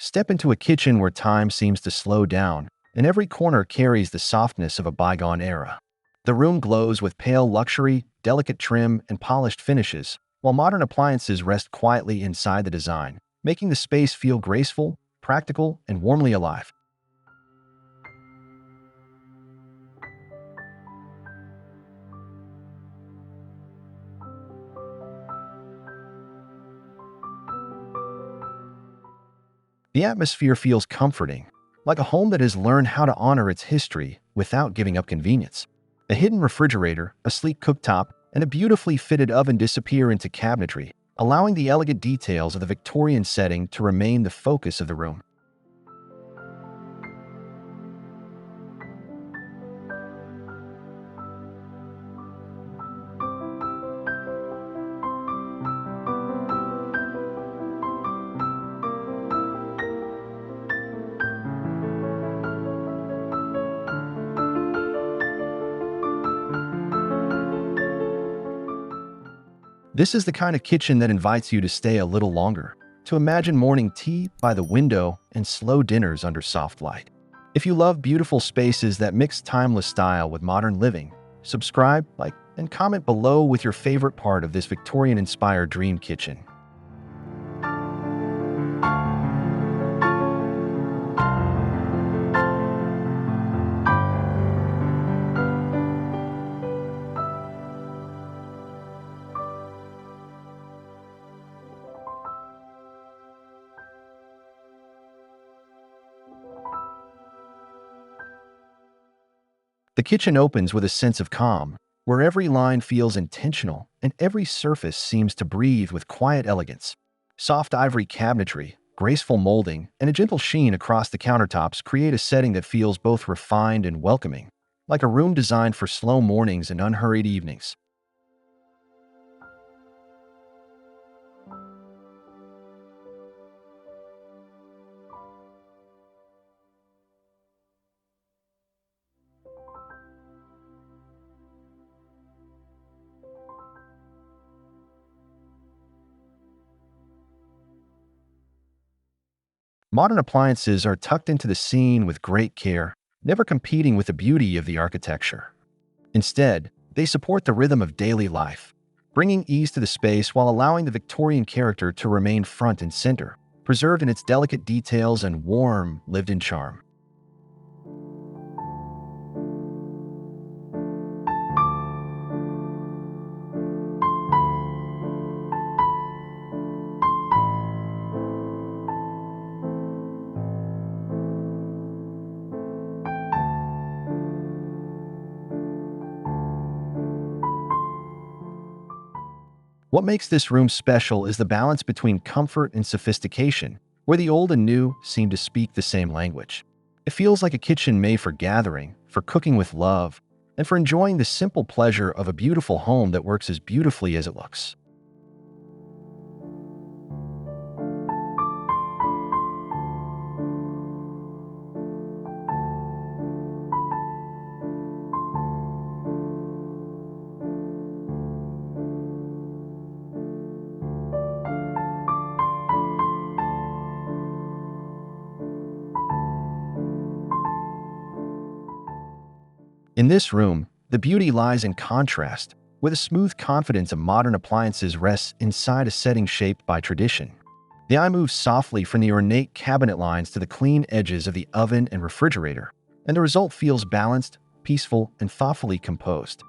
Step into a kitchen where time seems to slow down, and every corner carries the softness of a bygone era. The room glows with pale luxury, delicate trim, and polished finishes, while modern appliances rest quietly inside the design, making the space feel graceful, practical, and warmly alive. The atmosphere feels comforting, like a home that has learned how to honor its history without giving up convenience. A hidden refrigerator, a sleek cooktop, and a beautifully fitted oven disappear into cabinetry, allowing the elegant details of the Victorian setting to remain the focus of the room. This is the kind of kitchen that invites you to stay a little longer, to imagine morning tea by the window and slow dinners under soft light. If you love beautiful spaces that mix timeless style with modern living, subscribe, like, and comment below with your favorite part of this Victorian-inspired dream kitchen. The kitchen opens with a sense of calm, where every line feels intentional and every surface seems to breathe with quiet elegance. Soft ivory cabinetry, graceful molding, and a gentle sheen across the countertops create a setting that feels both refined and welcoming, like a room designed for slow mornings and unhurried evenings. Modern appliances are tucked into the scene with great care, never competing with the beauty of the architecture. Instead, they support the rhythm of daily life, bringing ease to the space while allowing the Victorian character to remain front and center, preserved in its delicate details and warm, lived-in charm. What makes this room special is the balance between comfort and sophistication, where the old and new seem to speak the same language. It feels like a kitchen made for gathering, for cooking with love, and for enjoying the simple pleasure of a beautiful home that works as beautifully as it looks. In this room, the beauty lies in contrast, where the smooth confidence of modern appliances rests inside a setting shaped by tradition. The eye moves softly from the ornate cabinet lines to the clean edges of the oven and refrigerator, and the result feels balanced, peaceful, and thoughtfully composed.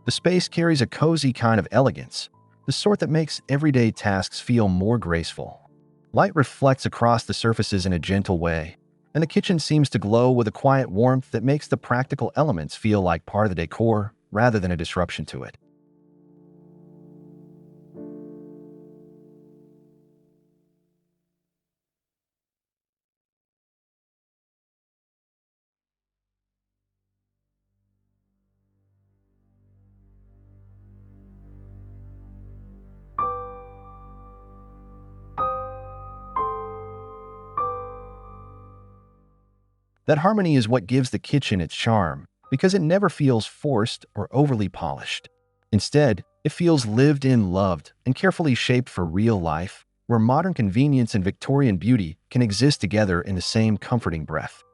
The space carries a cozy kind of elegance, the sort that makes everyday tasks feel more graceful. Light reflects across the surfaces in a gentle way, and the kitchen seems to glow with a quiet warmth that makes the practical elements feel like part of the decor rather than a disruption to it. That harmony is what gives the kitchen its charm, because it never feels forced or overly polished. Instead, it feels lived in, loved, and carefully shaped for real life, where modern convenience and Victorian beauty can exist together in the same comforting breath.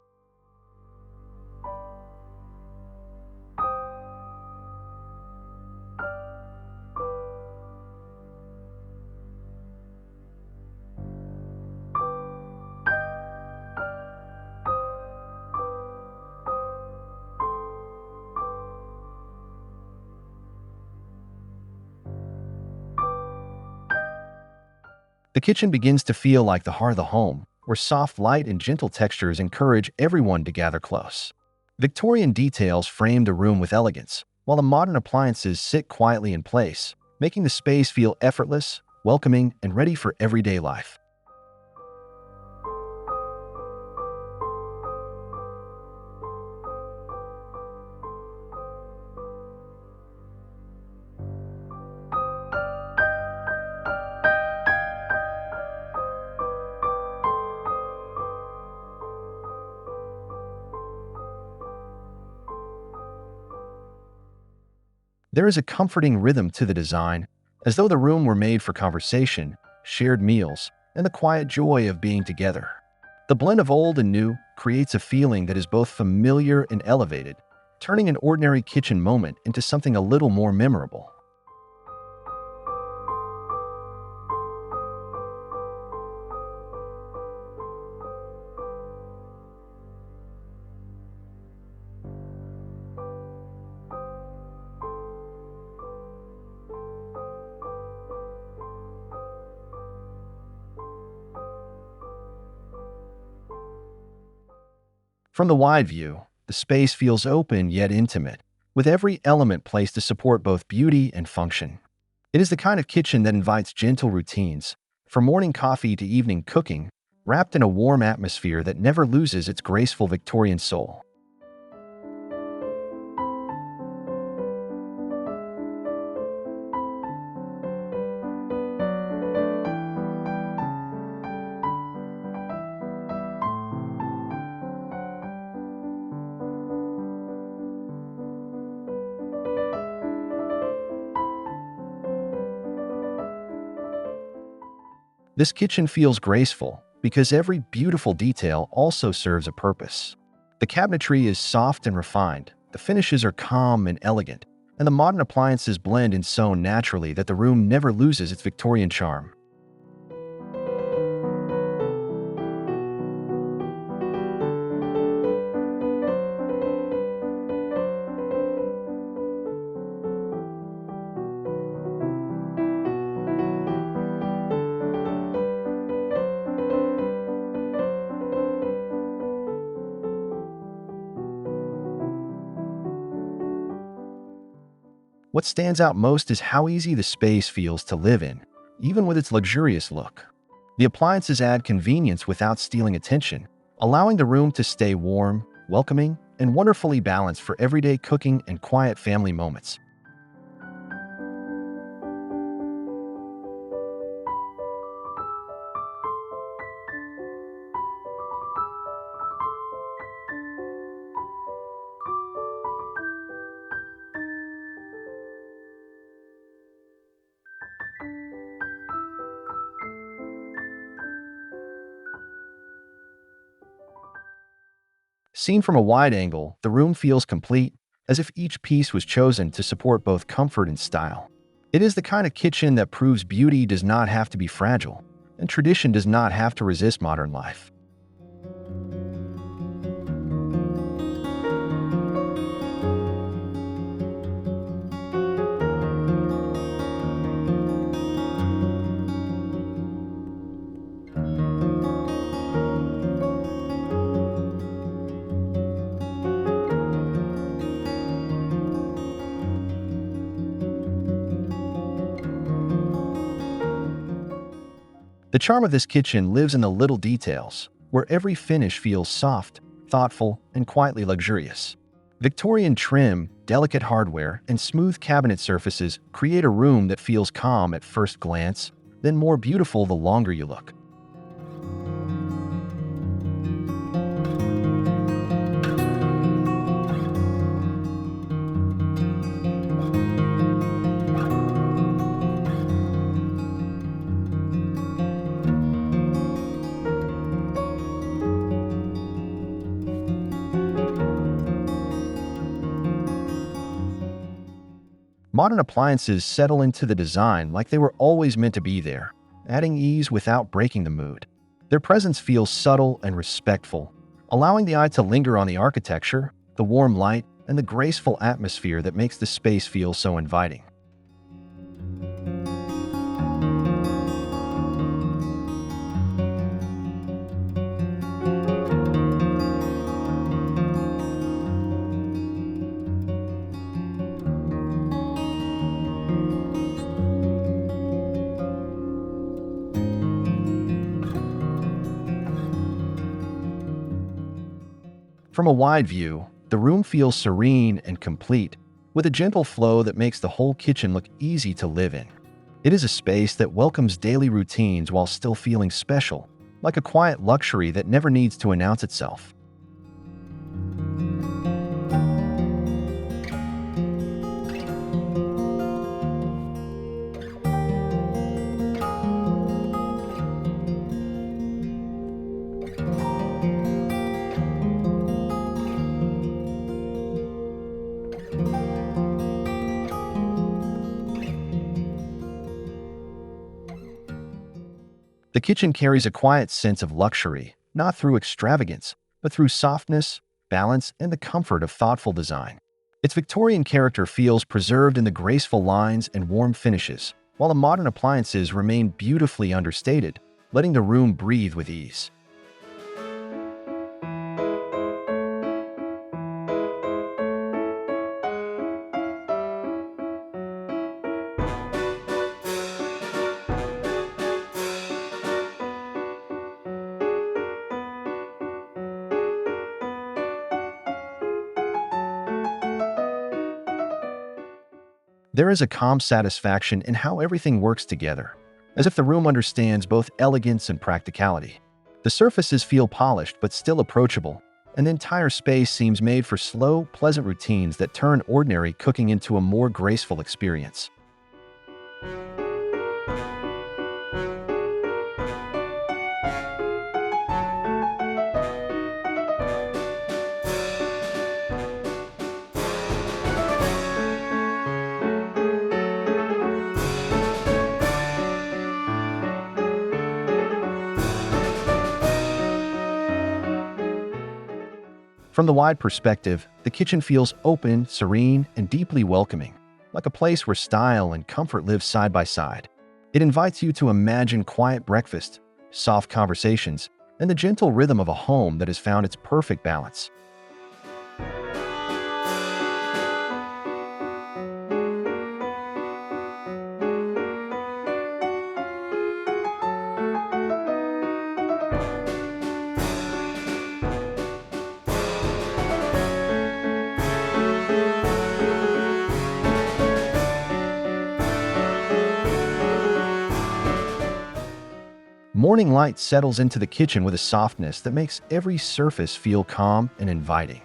The kitchen begins to feel like the heart of the home, where soft light and gentle textures encourage everyone to gather close. Victorian details frame the room with elegance, while the modern appliances sit quietly in place, making the space feel effortless, welcoming, and ready for everyday life. There is a comforting rhythm to the design, as though the room were made for conversation, shared meals, and the quiet joy of being together. The blend of old and new creates a feeling that is both familiar and elevated, turning an ordinary kitchen moment into something a little more memorable. From the wide view, the space feels open yet intimate, with every element placed to support both beauty and function. It is the kind of kitchen that invites gentle routines, from morning coffee to evening cooking, wrapped in a warm atmosphere that never loses its graceful Victorian soul. This kitchen feels graceful because every beautiful detail also serves a purpose. The cabinetry is soft and refined, the finishes are calm and elegant, and the modern appliances blend in so naturally that the room never loses its Victorian charm. What stands out most is how easy the space feels to live in, even with its luxurious look. The appliances add convenience without stealing attention, allowing the room to stay warm, welcoming, and wonderfully balanced for everyday cooking and quiet family moments. Seen from a wide angle, the room feels complete, as if each piece was chosen to support both comfort and style. It is the kind of kitchen that proves beauty does not have to be fragile, and tradition does not have to resist modern life. The charm of this kitchen lives in the little details, where every finish feels soft, thoughtful, and quietly luxurious. Victorian trim, delicate hardware, and smooth cabinet surfaces create a room that feels calm at first glance, then more beautiful the longer you look. Modern appliances settle into the design like they were always meant to be there, adding ease without breaking the mood. Their presence feels subtle and respectful, allowing the eye to linger on the architecture, the warm light, and the graceful atmosphere that makes the space feel so inviting. From a wide view, the room feels serene and complete, with a gentle flow that makes the whole kitchen look easy to live in. It is a space that welcomes daily routines while still feeling special, like a quiet luxury that never needs to announce itself. The kitchen carries a quiet sense of luxury, not through extravagance, but through softness, balance, and the comfort of thoughtful design. Its Victorian character feels preserved in the graceful lines and warm finishes, while the modern appliances remain beautifully understated, letting the room breathe with ease. There is a calm satisfaction in how everything works together, as if the room understands both elegance and practicality. The surfaces feel polished but still approachable, and the entire space seems made for slow, pleasant routines that turn ordinary cooking into a more graceful experience. From the wide perspective, the kitchen feels open, serene, and deeply welcoming, like a place where style and comfort live side by side. It invites you to imagine quiet breakfast, soft conversations, and the gentle rhythm of a home that has found its perfect balance. Morning light settles into the kitchen with a softness that makes every surface feel calm and inviting.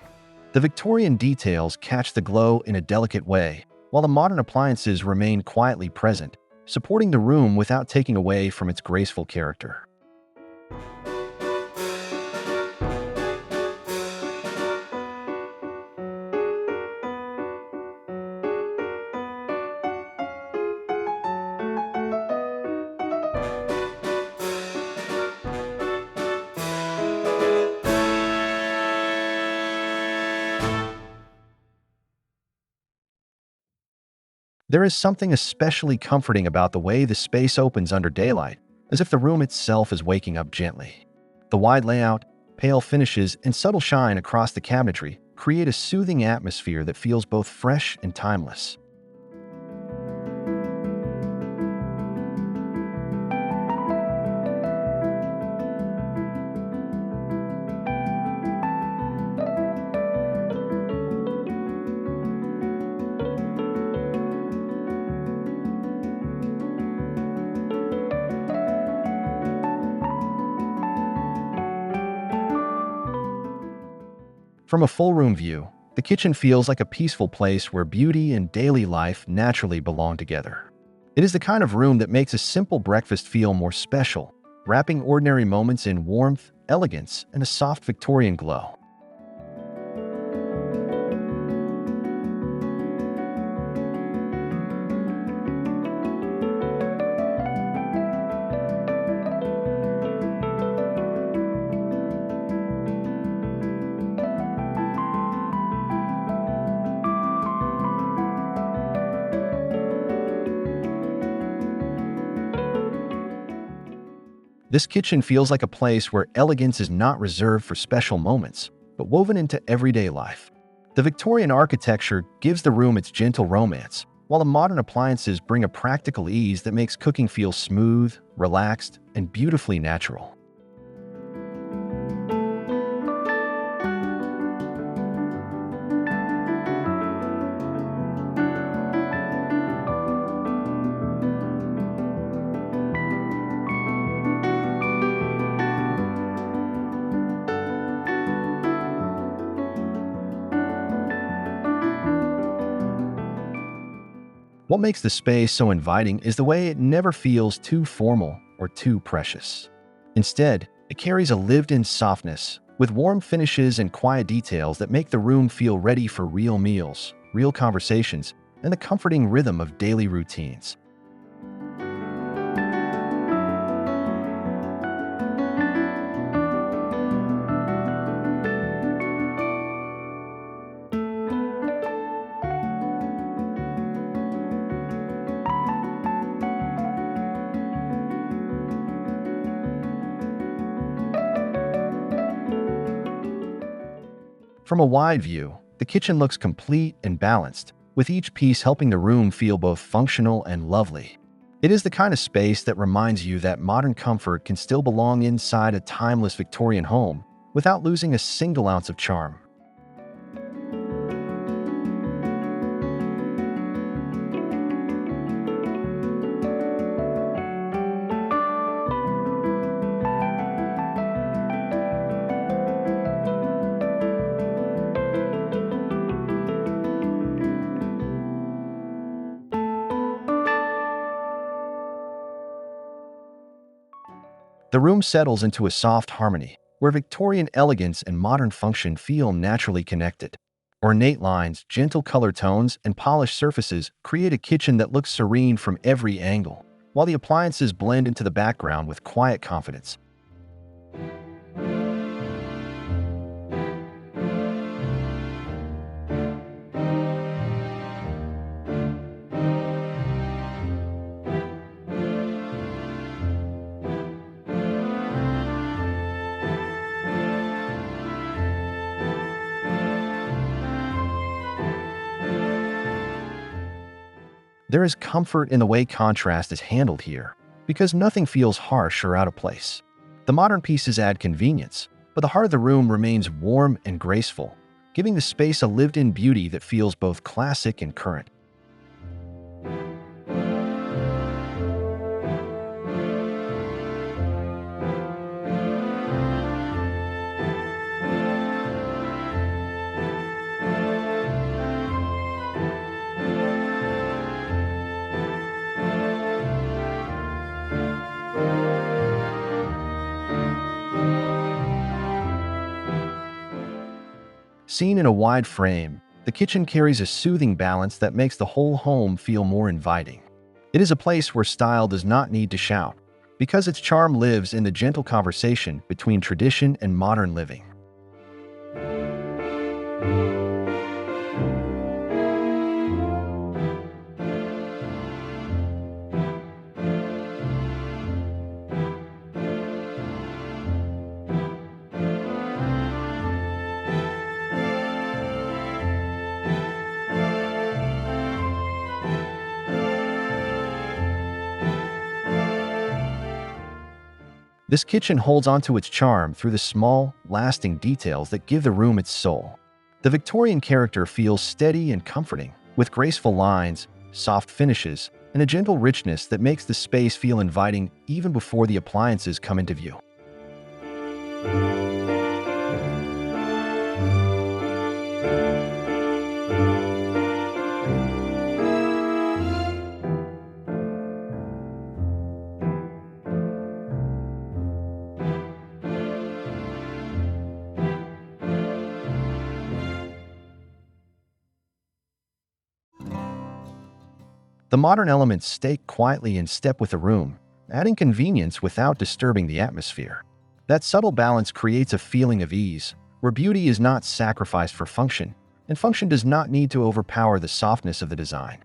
The Victorian details catch the glow in a delicate way, while the modern appliances remain quietly present, supporting the room without taking away from its graceful character. There is something especially comforting about the way the space opens under daylight, as if the room itself is waking up gently. The wide layout, pale finishes, and subtle shine across the cabinetry create a soothing atmosphere that feels both fresh and timeless. From a full room view, the kitchen feels like a peaceful place where beauty and daily life naturally belong together. It is the kind of room that makes a simple breakfast feel more special, wrapping ordinary moments in warmth, elegance, and a soft Victorian glow. This kitchen feels like a place where elegance is not reserved for special moments, but woven into everyday life. The Victorian architecture gives the room its gentle romance, while the modern appliances bring a practical ease that makes cooking feel smooth, relaxed, and beautifully natural. What makes the space so inviting is the way it never feels too formal or too precious. Instead, it carries a lived-in softness, with warm finishes and quiet details that make the room feel ready for real meals, real conversations, and the comforting rhythm of daily routines. From a wide view, the kitchen looks complete and balanced, with each piece helping the room feel both functional and lovely. It is the kind of space that reminds you that modern comfort can still belong inside a timeless Victorian home without losing a single ounce of charm. The room settles into a soft harmony, where Victorian elegance and modern function feel naturally connected. Ornate lines, gentle color tones, and polished surfaces create a kitchen that looks serene from every angle, while the appliances blend into the background with quiet confidence. There is comfort in the way contrast is handled here, because nothing feels harsh or out of place. The modern pieces add convenience, but the heart of the room remains warm and graceful, giving the space a lived-in beauty that feels both classic and current. Seen in a wide frame, the kitchen carries a soothing balance that makes the whole home feel more inviting. It is a place where style does not need to shout, because its charm lives in the gentle conversation between tradition and modern living. This kitchen holds onto its charm through the small, lasting details that give the room its soul. The Victorian character feels steady and comforting, with graceful lines, soft finishes, and a gentle richness that makes the space feel inviting even before the appliances come into view. The modern elements stay quietly in step with the room, adding convenience without disturbing the atmosphere. That subtle balance creates a feeling of ease, where beauty is not sacrificed for function, and function does not need to overpower the softness of the design.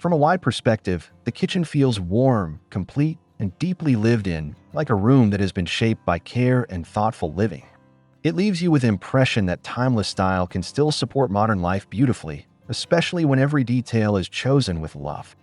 From a wide perspective, the kitchen feels warm, complete, and deeply lived in, like a room that has been shaped by care and thoughtful living. It leaves you with the impression that timeless style can still support modern life beautifully, especially when every detail is chosen with love.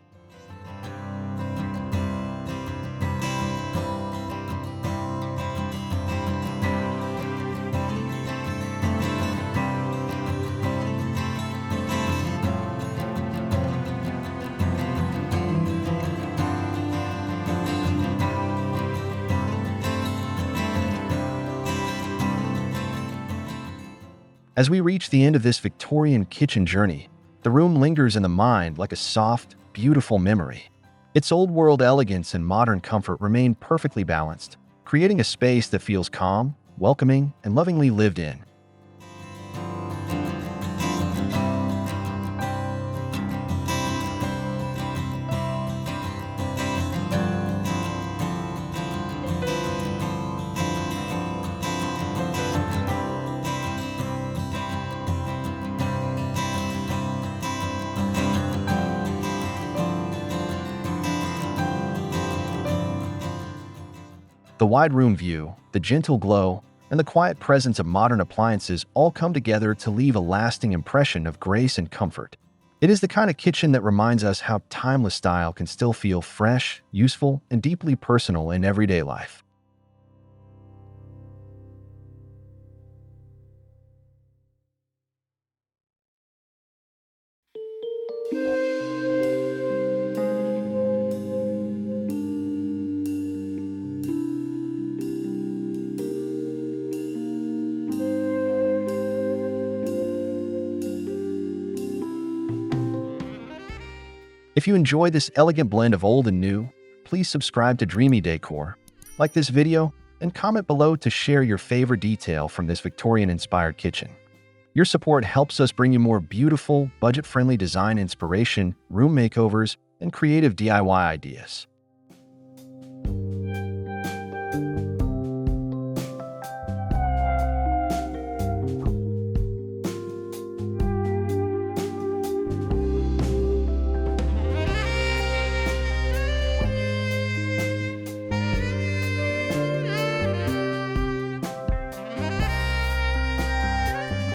As we reach the end of this Victorian kitchen journey, the room lingers in the mind like a soft, beautiful memory. Its old-world elegance and modern comfort remain perfectly balanced, creating a space that feels calm, welcoming, and lovingly lived in. The wide room view, the gentle glow, and the quiet presence of modern appliances all come together to leave a lasting impression of grace and comfort. It is the kind of kitchen that reminds us how timeless style can still feel fresh, useful, and deeply personal in everyday life. If you enjoy this elegant blend of old and new, please subscribe to Dreamy Decor, like this video, and comment below to share your favorite detail from this Victorian-inspired kitchen. Your support helps us bring you more beautiful, budget-friendly design inspiration, room makeovers, and creative DIY ideas.